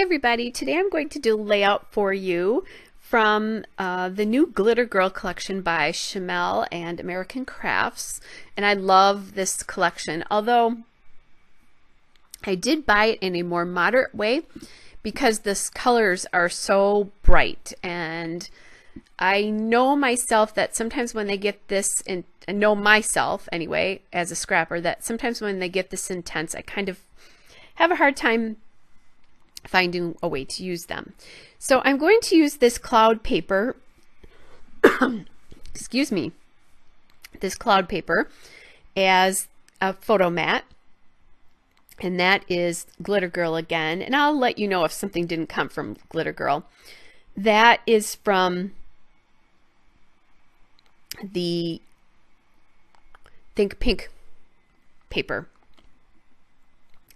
Hey everybody, today I'm going to do a layout for you from the new Glitter Girl collection by Shamel and American Crafts. And I love this collection, although I did buy it in a more moderate way because the colors are so bright. And I know myself that sometimes when they get this, and I know myself anyway, as a scrapper, that sometimes when they get this intense, I kind of have a hard time finding a way to use them. So I'm going to use this cloud paper, excuse me, this cloud paper as a photo mat. And that is Glitter Girl again. And I'll let you know if something didn't come from Glitter Girl. That is from the Think Pink paper.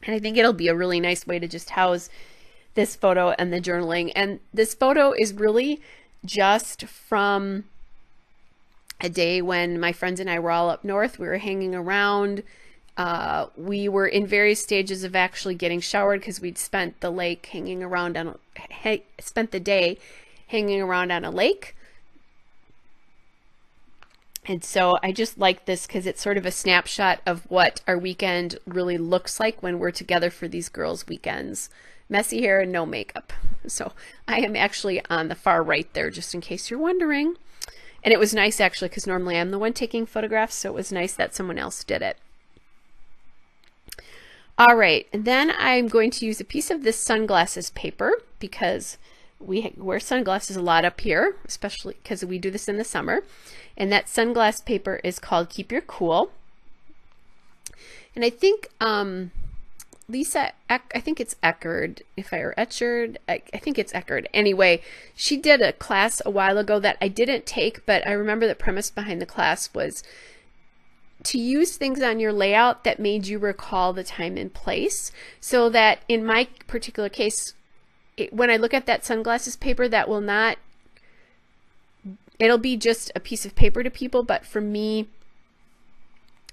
And I think it'll be a really nice way to just house this photo and the journaling. And this photo is really just from a day when my friends and I were all up north. We were hanging around. We were in various stages of actually getting showered because we'd spent the lake hanging around on spent the day hanging around on a lake. And so I just like this because it's sort of a snapshot of what our weekend really looks like when we're together for these girls' weekends. Messy hair and no makeup. So I am actually on the far right there, just in case you're wondering. And it was nice actually because normally I'm the one taking photographs, so it was nice that someone else did it. All right, and then I'm going to use a piece of this sunglasses paper because we wear sunglasses a lot up here, especially because we do this in the summer. And that sunglass paper is called Keep Your Cool. And I think Lisa, I think it's Eckerd, I think it's Eckerd. Anyway, she did a class a while ago that I didn't take, but I remember the premise behind the class was to use things on your layout that made you recall the time and place. So that in my particular case, when I look at that sunglasses paper, that will not, it'll be just a piece of paper to people, but for me,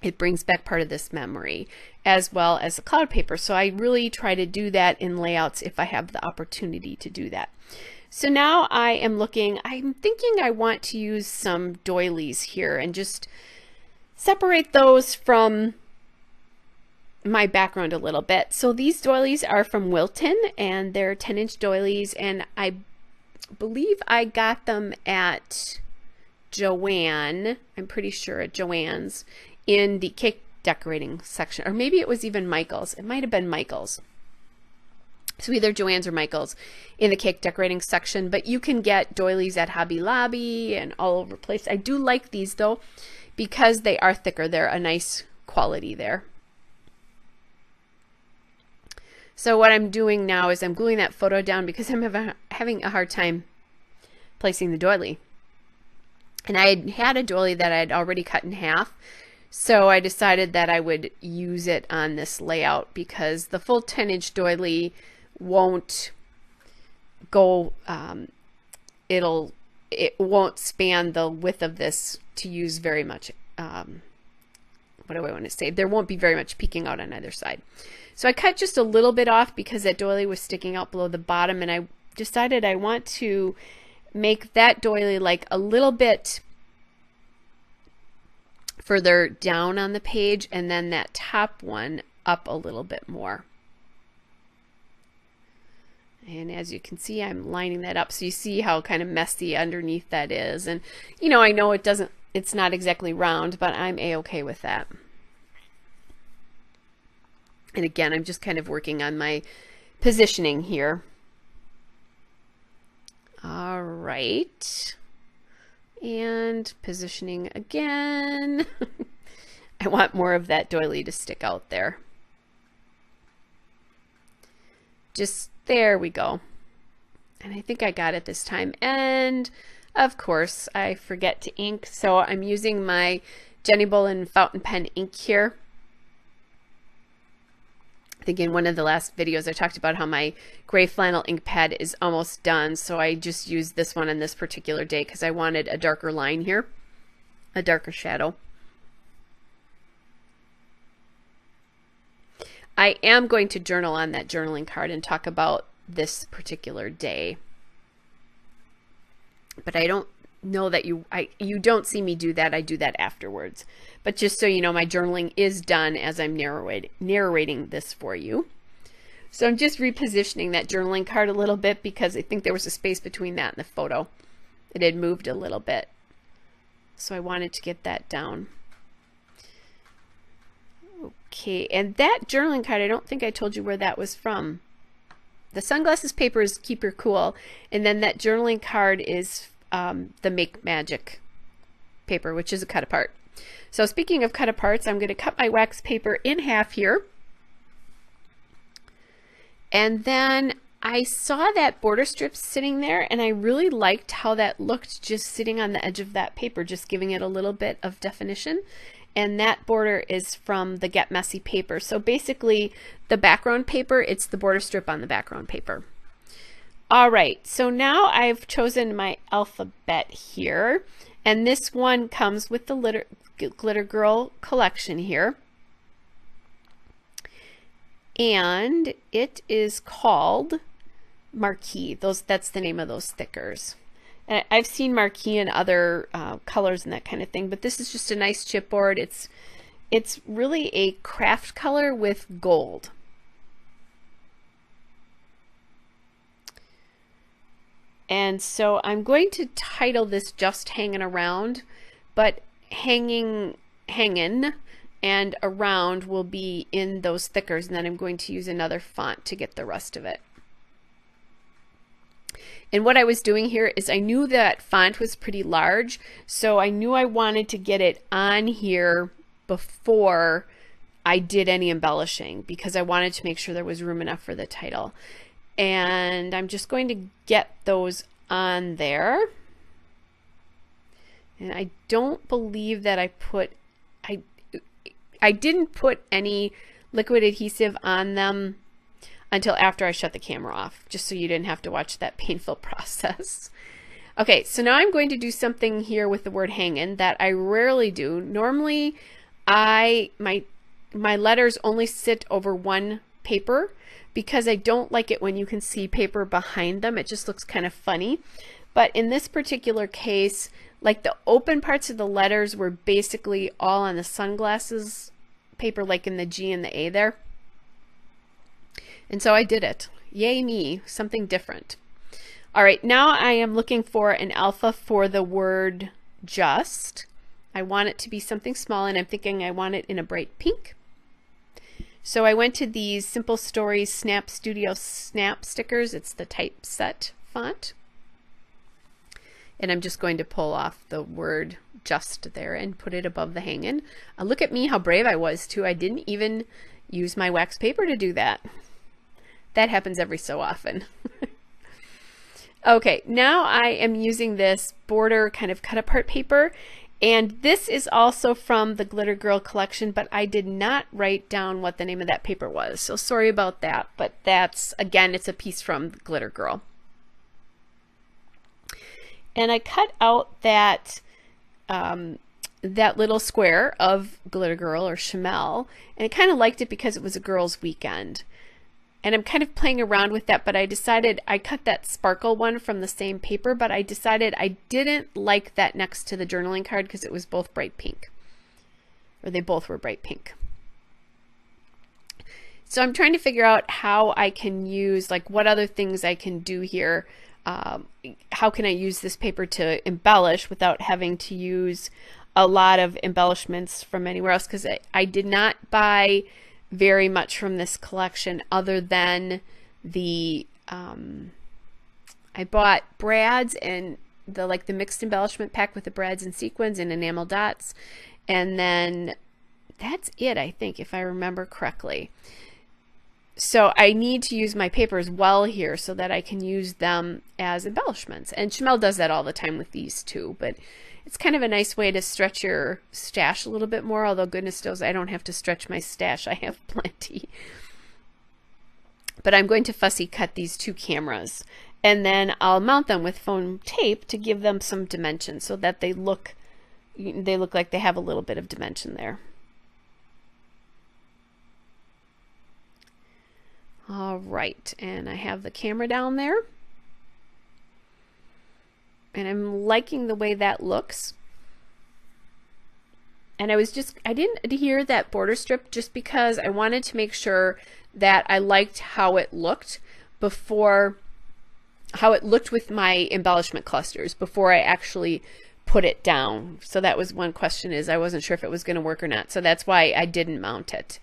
it brings back part of this memory as well as the cloud paper. So I really try to do that in layouts if I have the opportunity to do that. So now I'm thinking I want to use some doilies here and just separate those from my background a little bit. So these doilies are from Wilton and they're 10-inch doilies, and I believe I got them at Joann, I'm pretty sure at Joann's, in the cake decorating section, or maybe it was even Michael's. It might have been Michael's. So either Joann's or Michael's in the cake decorating section, but you can get doilies at Hobby Lobby and all over the place. I do like these though because they are thicker. They're a nice quality there. So what I'm doing now is I'm gluing that photo down because I'm having a hard time placing the doily. And I had a doily that I had already cut in half. So I decided that I would use it on this layout because the full 10-inch doily won't go, it won't span the width of this to use very much. What do I want to say? There won't be very much peeking out on either side. So I cut just a little bit off because that doily was sticking out below the bottom, and I decided I want to make that doily like a little bit further down on the page, and then that top one up a little bit more. And as you can see, I'm lining that up so you see how kind of messy underneath that is. And you know, I know it's not exactly round, but I'm a-okay with that. And again, I'm just kind of working on my positioning here. All right. And positioning again. I want more of that doily to stick out there. Just there we go. And I think I got it this time. And of course, I forget to ink. So I'm using my Jenny Bolin fountain pen ink here. I think in one of the last videos I talked about how my gray flannel ink pad is almost done, so I just used this one on this particular day because I wanted a darker line here, a darker shadow. I am going to journal on that journaling card and talk about this particular day. But I don't know that you don't see me do that. I do that afterwards. But just so you know, my journaling is done as I'm narrating this for you. So I'm just repositioning that journaling card a little bit because I think there was a space between that and the photo. It had moved a little bit. So I wanted to get that down. Okay, and that journaling card, I don't think I told you where that was from. The sunglasses paper is Keep Your Cool, and then that journaling card is the Make Magic paper, which is a cut apart. So speaking of cut aparts, I'm going to cut my wax paper in half here. And then I saw that border strip sitting there, and I really liked how that looked just sitting on the edge of that paper, just giving it a little bit of definition. And that border is from the Get Messy paper. So basically the background paper, it's the border strip on the background paper. All right, so now I've chosen my alphabet here, and this one comes with the Glitter Girl collection here. And it is called Marquee. That's the name of those stickers. And I've seen Marquee in other colors and that kind of thing, but this is just a nice chipboard. It's really a craft color with gold. And so I'm going to title this Just Hangin' Around, but hangin' and around will be in those stickers, and then I'm going to use another font to get the rest of it. And what I was doing here is I knew that font was pretty large, so I knew I wanted to get it on here before I did any embellishing, because I wanted to make sure there was room enough for the title. And I'm just going to get those on there. And I don't believe that I didn't put any liquid adhesive on them until after I shut the camera off, just so you didn't have to watch that painful process. Okay, so now I'm going to do something here with the word hangin' that I rarely do. Normally, my letters only sit over one paper because I don't like it when you can see paper behind them. It just looks kind of funny. But in this particular case, like the open parts of the letters were basically all on the sunglasses paper, like in the G and the A there. And so I did it. Yay me, something different. All right, now I am looking for an alpha for the word just. I want it to be something small, and I'm thinking I want it in a bright pink. So I went to these Simple Stories Snap Studio Snap stickers. It's the typeset font. And I'm just going to pull off the word just there and put it above the hangin'. Look at me, how brave I was too. I didn't even use my wax paper to do that. That happens every so often. Okay, now I am using this border kind of cut apart paper, and this is also from the Glitter Girl collection, but I did not write down what the name of that paper was, so sorry about that, but that's, again, it's a piece from Glitter Girl. And I cut out that that little square of Glitter Girl or Chamel, and I kind of liked it because it was a girls' weekend. And I'm kind of playing around with that, but I decided I cut that sparkle one from the same paper, but I decided I didn't like that next to the journaling card because it was both bright pink, or they both were bright pink. So I'm trying to figure out how I can use, like, what other things I can do here. How can I use this paper to embellish without having to use a lot of embellishments from anywhere else, because I did not buy very much from this collection other than the I bought brads and the mixed embellishment pack with the brads and sequins and enamel dots, and then that's it, I think, if I remember correctly. So I need to use my papers well here so that I can use them as embellishments. And Chamel does that all the time with these too, but it's kind of a nice way to stretch your stash a little bit more, although goodness knows I don't have to stretch my stash. I have plenty. But I'm going to fussy cut these two cameras, and then I'll mount them with foam tape to give them some dimension so that they look like they have a little bit of dimension there. All right, and I have the camera down there. And I'm liking the way that looks. And I didn't adhere that border strip just because I wanted to make sure that I liked how it looked before, how it looked with my embellishment clusters before I actually put it down. So that was one question, is I wasn't sure if it was going to work or not. So that's why I didn't mount it.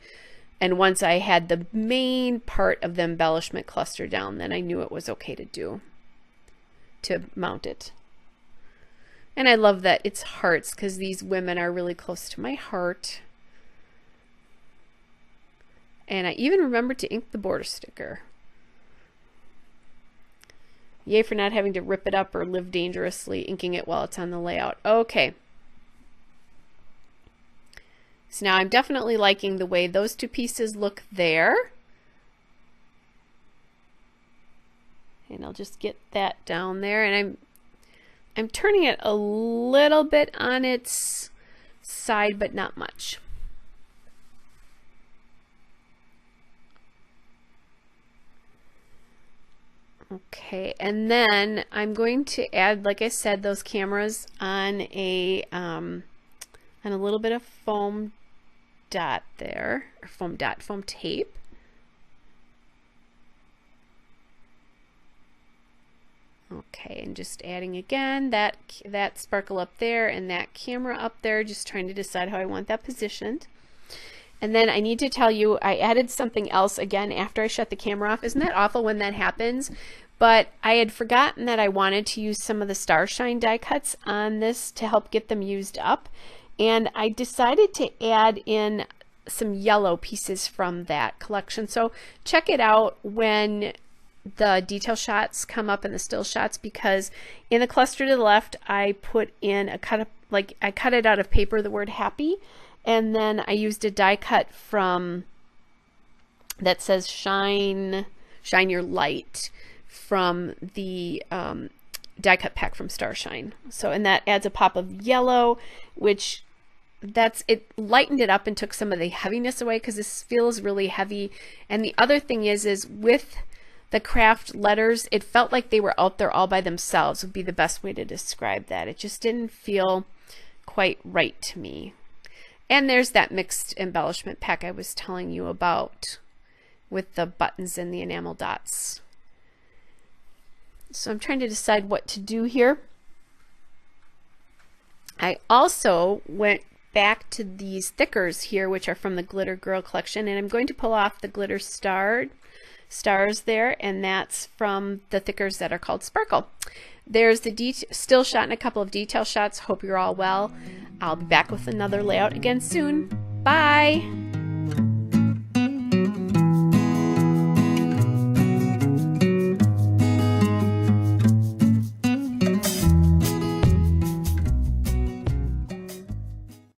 And once I had the main part of the embellishment cluster down, then I knew it was okay to mount it. And I love that it's hearts, because these women are really close to my heart. And I even remembered to ink the border sticker. Yay for not having to rip it up or live dangerously inking it while it's on the layout. Okay. So now I'm definitely liking the way those two pieces look there. And I'll just get that down there, and I'm turning it a little bit on its side, but not much. Okay, and then I'm going to add, like I said, those cameras on a little bit of foam dot there, or foam tape. Okay, and just adding again that sparkle up there and that camera up there, just trying to decide how I want that positioned. And then I need to tell you, I added something else again after I shut the camera off. Isn't that awful when that happens? But I had forgotten that I wanted to use some of the Starshine die cuts on this to help get them used up. And I decided to add in some yellow pieces from that collection. So check it out when the detail shots come up in the still shots, because in the cluster to the left I put in I cut it out of paper, the word happy, and then I used a die cut from that says shine your light from the die cut pack from Starshine. So, and that adds a pop of yellow, which it lightened it up and took some of the heaviness away, because this feels really heavy. And the other thing is with the craft letters, it felt like they were out there all by themselves, would be the best way to describe that. It just didn't feel quite right to me. And there's that mixed embellishment pack I was telling you about with the buttons and the enamel dots. So I'm trying to decide what to do here. I also went back to these thickers here, which are from the Glitter Girl collection, and I'm going to pull off the glitter stars there, and that's from the thickers that are called Sparkle. There's the still shot and a couple of detail shots. Hope you're all well. I'll be back with another layout again soon. Bye!